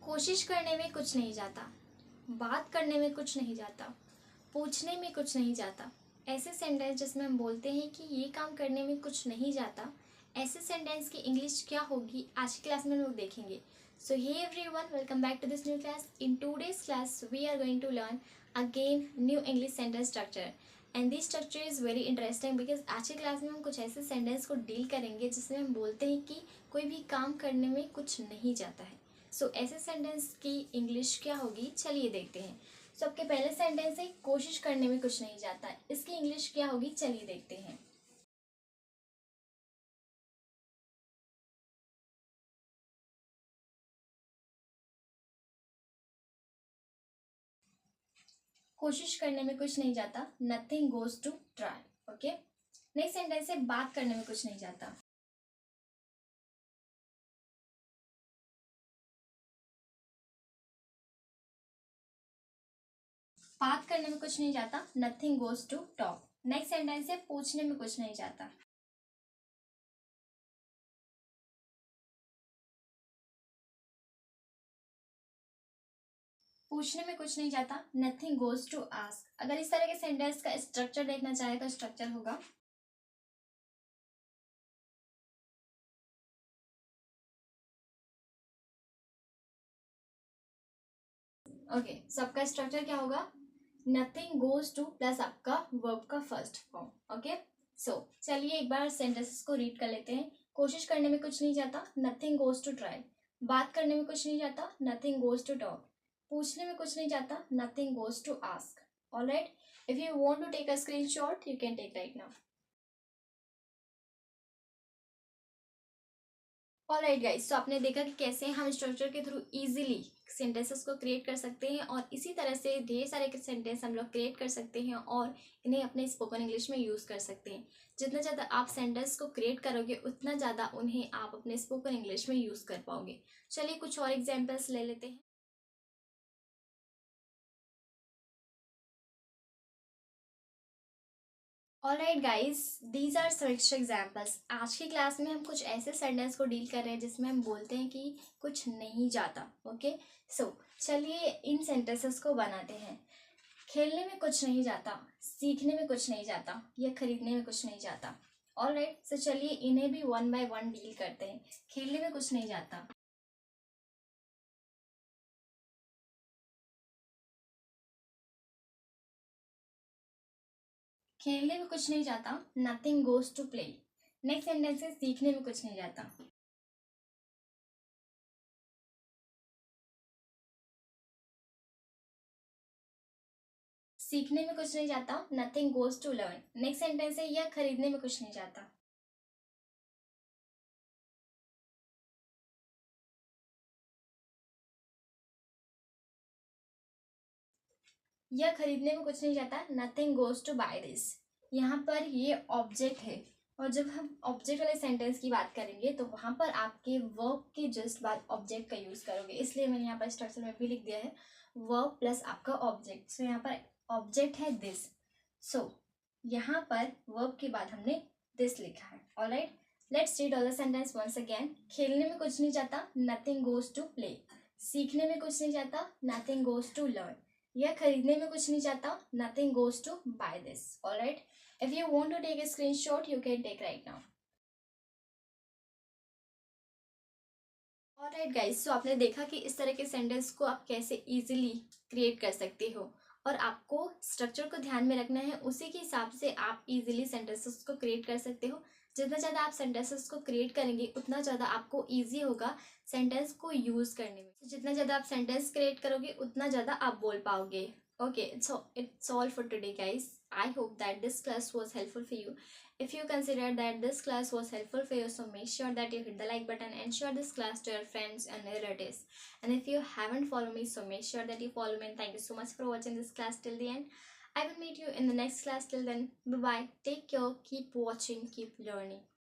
कोशिश करने में कुछ नहीं जाता, बात करने में कुछ नहीं जाता, पूछने में कुछ नहीं जाता। ऐसे सेंटेंस जिसमें हम बोलते हैं कि ये काम करने में कुछ नहीं जाता, ऐसे सेंटेंस की इंग्लिश क्या होगी आज की क्लास में हम लोग देखेंगे। So hey everyone, welcome back to this new class. In today's class we are going to learn again new English sentence structure and this structure is very interesting because आज की क्लास में हम कुछ ऐसे सेंटेंस को deal करेंगे जिसमें हम बोलते हैं कि कोई भी काम करने में कुछ नहीं जाता है। सो ऐसे सेंटेंस की इंग्लिश क्या होगी, चलिए देखते हैं। सो आपके पहले सेंटेंस है कोशिश करने में कुछ नहीं जाता, इसकी इंग्लिश क्या होगी, चलिए देखते हैं। कोशिश करने में कुछ नहीं जाता, nothing goes to try. Okay, next sentence है बात करने में कुछ नहीं जाता। बात करने में कुछ नहीं जाता, nothing goes to talk. Next sentence है पूछने में कुछ नहीं जाता। पूछने में कुछ नहीं जाता, नथिंग गोज टू आस्क। अगर इस तरह के सेंटेंस का स्ट्रक्चर देखना चाहे तो स्ट्रक्चर होगा ओके, सबका स्ट्रक्चर क्या होगा, नथिंग गोज टू प्लस आपका वर्ब का फर्स्ट फॉर्म। ओके, सो चलिए एक बार सेंटेंसेस को रीड कर लेते हैं। कोशिश करने में कुछ नहीं जाता, नथिंग गोज टू ट्राई। बात करने में कुछ नहीं जाता, नथिंग गोज टू टॉक। पूछने में कुछ नहीं जाता, nothing goes to ask. Alright, if you want to take a screenshot you can take right now. Alright guys, तो आपने देखा कि कैसे हम स्ट्रक्चर के थ्रू इजीली सेंटेंसेस को क्रिएट कर सकते हैं और इसी तरह से ढेर सारे सेंटेंस हम लोग क्रिएट कर सकते हैं और इन्हें अपने स्पोकन इंग्लिश में यूज़ कर सकते हैं। जितना ज़्यादा आप सेंटेंस को क्रिएट करोगे उतना ज़्यादा उन्हें आप अपने स्पोकन इंग्लिश में यूज़ कर पाओगे। चलिए कुछ और एग्जाम्पल्स ले लेते हैं। Alright guys, these are some extra examples. आज की क्लास में हम कुछ ऐसे सेंटेंस को डील कर रहे हैं जिसमें हम बोलते हैं कि कुछ नहीं जाता। ओके, सो चलिए इन सेंटेंसेस को बनाते हैं। खेलने में कुछ नहीं जाता, सीखने में कुछ नहीं जाता, या खरीदने में कुछ नहीं जाता। ऑलराइट, सो चलिए इन्हें भी वन बाय वन डील करते हैं। खेलने में कुछ नहीं जाता, खेलने में कुछ नहीं जाता, nothing goes to play. Next sentence है सीखने में कुछ नहीं जाता, सीखने में कुछ नहीं जाता, nothing goes to learn. Next sentence है यह खरीदने में कुछ नहीं जाता, यह खरीदने में कुछ नहीं जाता, nothing goes to bye this. यहाँ पर ये ऑब्जेक्ट है और जब हम ऑब्जेक्ट वाले सेंटेंस की बात करेंगे तो वहां पर आपके वर्ब के जस्ट बाद ऑब्जेक्ट का यूज करोगे, इसलिए मैंने यहाँ पर स्ट्रक्चर में भी लिख दिया है वर्ब प्लस आपका ऑब्जेक्ट। सो यहाँ पर ऑब्जेक्ट है दिस, सो यहाँ पर वर्ब के बाद हमने दिस लिखा है। Alright, let's read all the sentence once again. खेलने में कुछ नहीं जाता, नथिंग गोज टू प्ले। सीखने में कुछ नहीं जाता, नथिंग गोज टू लर्न। यह खरीदने में कुछ नहीं जाता, nothing goes to bye this. Alright, if you want to take a screenshot you can take right now. Alright guys, so आपने देखा कि इस तरह के सेंटेंस को आप कैसे इजीली क्रिएट कर सकते हो और आपको स्ट्रक्चर को ध्यान में रखना है, उसी के हिसाब से आप इजीली सेंटेंसेस को क्रिएट कर सकते हो। जितना ज़्यादा आप सेंटेंसेस को क्रिएट करेंगे उतना ज़्यादा आपको ईजी होगा सेंटेंस को यूज़ करने में। जितना ज़्यादा आप सेंटेंस क्रिएट करोगे उतना ज़्यादा आप बोल पाओगे। Okay, so it's all for today, guys. I hope that this class was helpful for you. If you consider that this class was helpful for you, so make sure that you hit the like button and share this class to your friends and relatives. And if you haven't followed me, so make sure that you follow me. And thank you so much for watching this class till the end. I will meet you in the next class. Till then, bye bye. Take care. Keep watching. Keep learning.